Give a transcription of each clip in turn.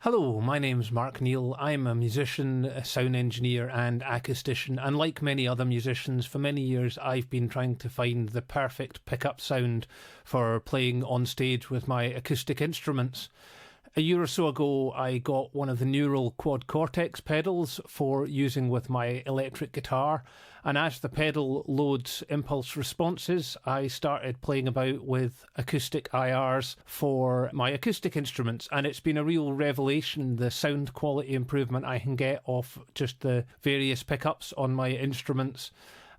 Hello, my name's Mark Neal. I'm a musician, a sound engineer and acoustician, and like many other musicians, for many years I've been trying to find the perfect pickup sound for playing on stage with my acoustic instruments. A year or so ago, I got one of the Neural Quad Cortex pedals for using with my electric guitar, and as the pedal loads impulse responses, I started playing about with acoustic IRs for my acoustic instruments, and it's been a real revelation, the sound quality improvement I can get off just the various pickups on my instruments.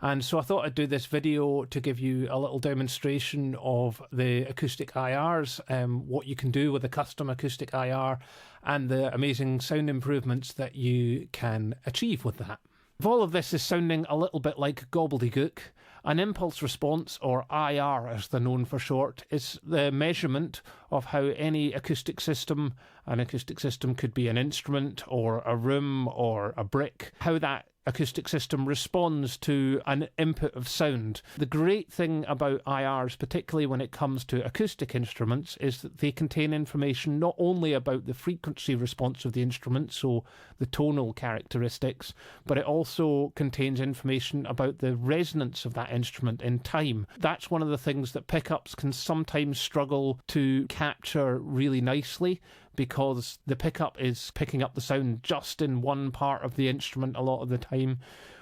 And so I thought I'd do this video to give you a little demonstration of the acoustic IRs, what you can do with a custom acoustic IR, and the amazing sound improvements that you can achieve with that. If all of this is sounding a little bit like gobbledygook, an impulse response, or IR as they're known for short, is the measurement of how any acoustic system, an acoustic system could be an instrument or a room or a brick, how that acoustic system responds to an input of sound. The great thing about IRs, particularly when it comes to acoustic instruments, is that they contain information not only about the frequency response of the instrument, so the tonal characteristics, but it also contains information about the resonance of that instrument in time. That's one of the things that pickups can sometimes struggle to capture really nicely, because the pickup is picking up the sound just in one part of the instrument a lot of the time,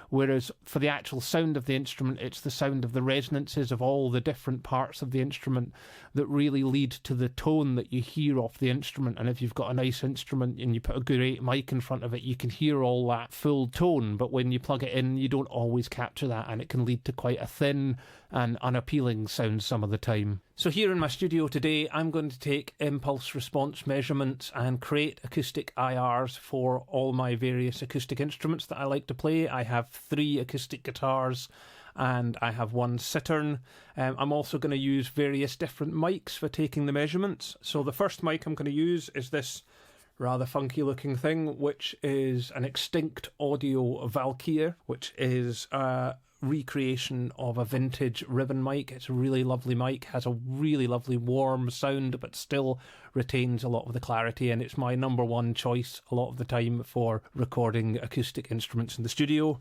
whereas for the actual sound of the instrument, it's the sound of the resonances of all the different parts of the instrument that really lead to the tone that you hear off the instrument. And if you've got a nice instrument and you put a great mic in front of it, you can hear all that full tone, but when you plug it in, you don't always capture that, and it can lead to quite a thin and unappealing sound some of the time. So here in my studio today, I'm going to take impulse response measurements and create acoustic IRs for all my various acoustic instruments that I like to play. I have 3 acoustic guitars and I have 1 cittern. I'm also going to use various different mics for taking the measurements. So the first mic I'm going to use is this rather funky looking thing, which is an Extinct Audio Valkyr, which is a recreation of a vintage ribbon mic. It's a really lovely mic, has a really lovely warm sound, but still retains a lot of the clarity, and it's my number one choice a lot of the time for recording acoustic instruments in the studio.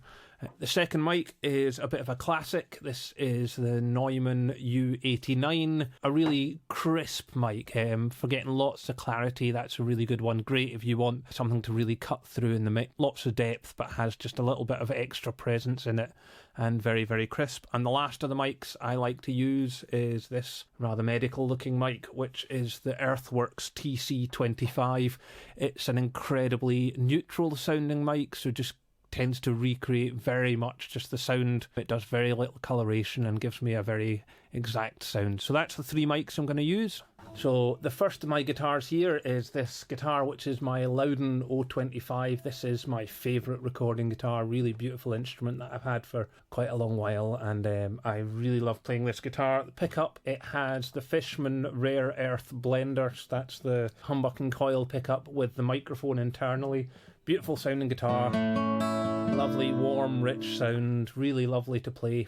The second mic is a bit of a classic. This is the Neumann U89, a really crisp mic, for getting lots of clarity. That's a really good one. Great if you want something to really cut through in the mix. Lots of depth, but has just a little bit of extra presence in it, and very, very crisp. And the last of the mics I like to use is this rather medical looking mic, which is the Earthworks TC25. It's an incredibly neutral sounding mic, so just tends to recreate very much just the sound. It does very little coloration and gives me a very exact sound. So that's the 3 mics I'm going to use. So the first of my guitars here is this guitar, which is my Loudon O25. This is my favourite recording guitar, really beautiful instrument that I've had for quite a long while, and I really love playing this guitar. The pickup, it has the Fishman Rare Earth Blender. So that's the humbucking coil pickup with the microphone internally. Beautiful sounding guitar, lovely warm rich sound, really lovely to play.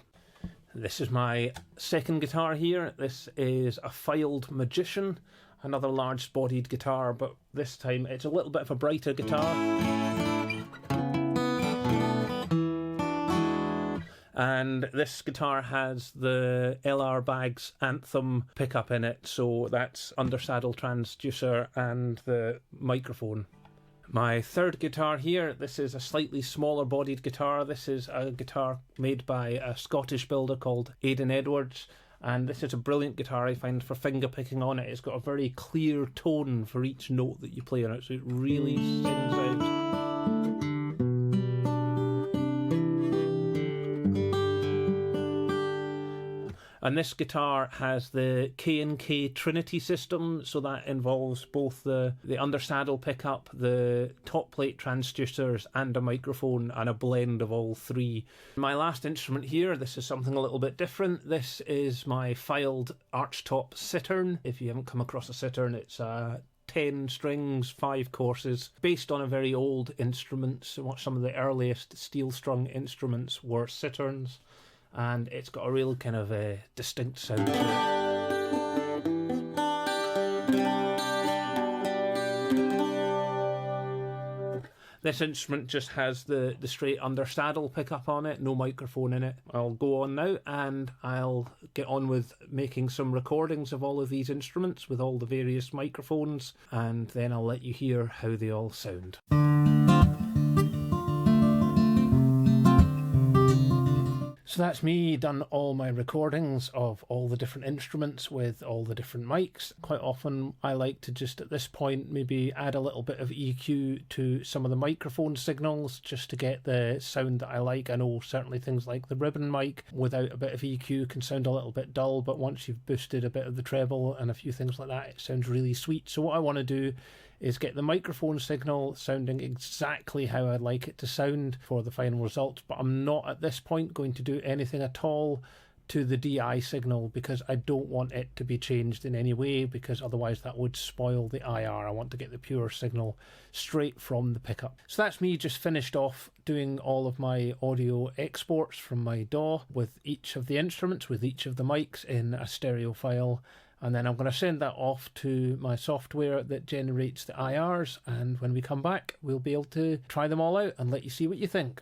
This is my second guitar here. This is a Filed Magician, another large bodied guitar, but this time it's a little bit of a brighter guitar. And this guitar has the LR Baggs Anthem pickup in it, so that's undersaddle transducer and the microphone. My third guitar here, this is a slightly smaller bodied guitar. This is a guitar made by a Scottish builder called Aidan Edwards, and this is a brilliant guitar I find for finger picking on it. It's got a very clear tone for each note that you play on it, so it really sings out. And this guitar has the K&K Trinity system, so that involves both the undersaddle pickup, the top plate transducers, and a microphone, and a blend of all 3. My last instrument here, this is something a little bit different. This is my Filed Archtop Cittern. If you haven't come across a cittern, it's 10 strings, 5 courses, based on a very old instrument. So some of the earliest steel-strung instruments were citterns, and it's got a real kind of distinct sound to it. This instrument just has the straight undersaddle pickup on it, no microphone in it. I'll go on now and I'll get on with making some recordings of all of these instruments with all the various microphones, and then I'll let you hear how they all sound. So that's me done all my recordings of all the different instruments with all the different mics. Quite often I like to just at this point maybe add a little bit of EQ to some of the microphone signals just to get the sound that I like. I know certainly things like the ribbon mic without a bit of EQ can sound a little bit dull, but once you've boosted a bit of the treble and a few things like that, it sounds really sweet. So what I want to do is get the microphone signal sounding exactly how I'd like it to sound for the final result, but I'm not at this point going to do anything at all to the DI signal because I don't want it to be changed in any way, because otherwise that would spoil the IR. I want to get the pure signal straight from the pickup. So that's me just finished off doing all of my audio exports from my DAW with each of the instruments, with each of the mics in a stereo file. And then I'm going to send that off to my software that generates the IRs. And when we come back, we'll be able to try them all out and let you see what you think.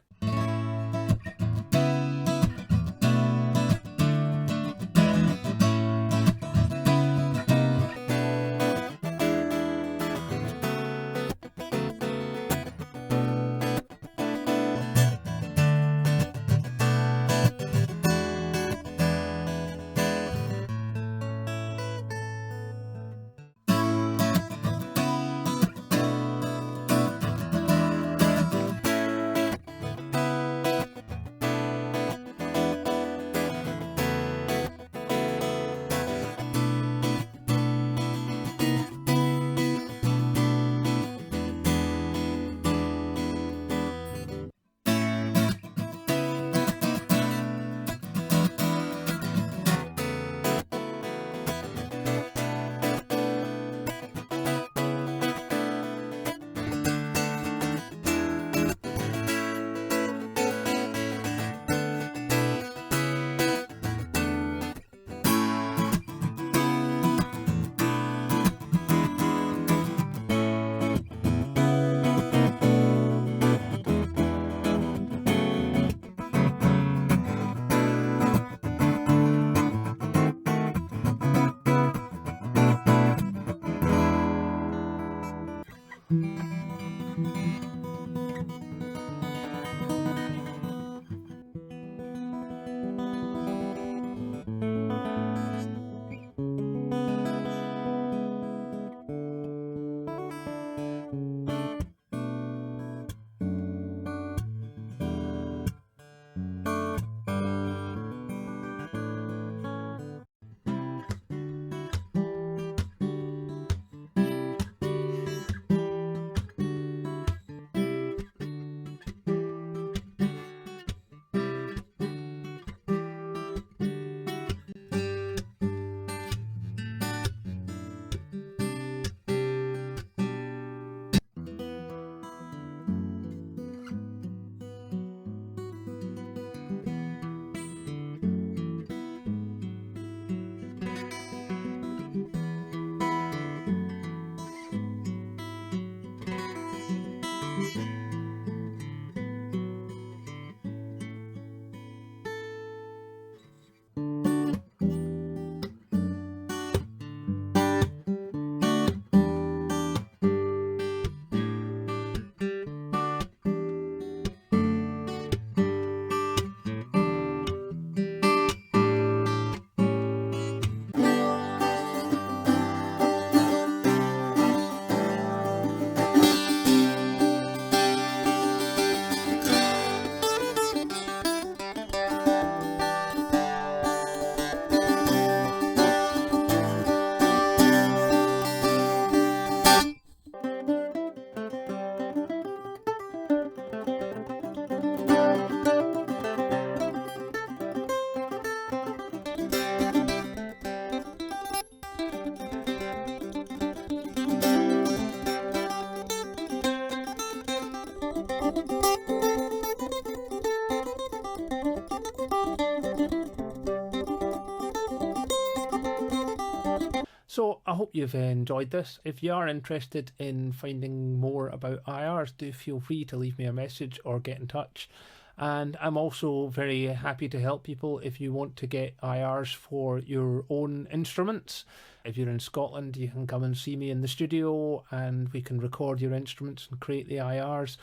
I hope you've enjoyed this. If you are interested in finding more about IRs, do feel free to leave me a message or get in touch. And I'm also very happy to help people if you want to get IRs for your own instruments. If you're in Scotland, you can come and see me in the studio and we can record your instruments and create the IRs.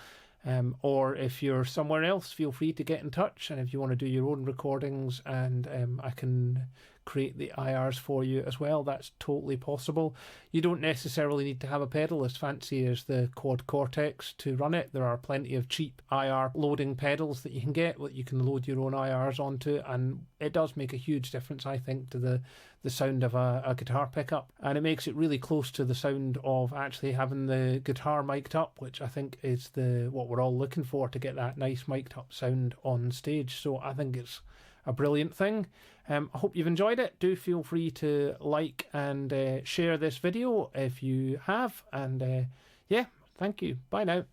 Or if you're somewhere else, feel free to get in touch. And if you want to do your own recordings and I can create the IRs for you as well, that's totally possible. You don't necessarily need to have a pedal as fancy as the Quad Cortex to run it. There are plenty of cheap IR loading pedals that you can get that you can load your own IRs onto, and it does make a huge difference, I think, to the sound of a guitar pickup, and it makes it really close to the sound of actually having the guitar mic'd up, which I think is what we're all looking for, to get that nice mic'd up sound on stage. So I think it's a brilliant thing. I hope you've enjoyed it. Do feel free to like and share this video if you have, and yeah, thank you. Bye now.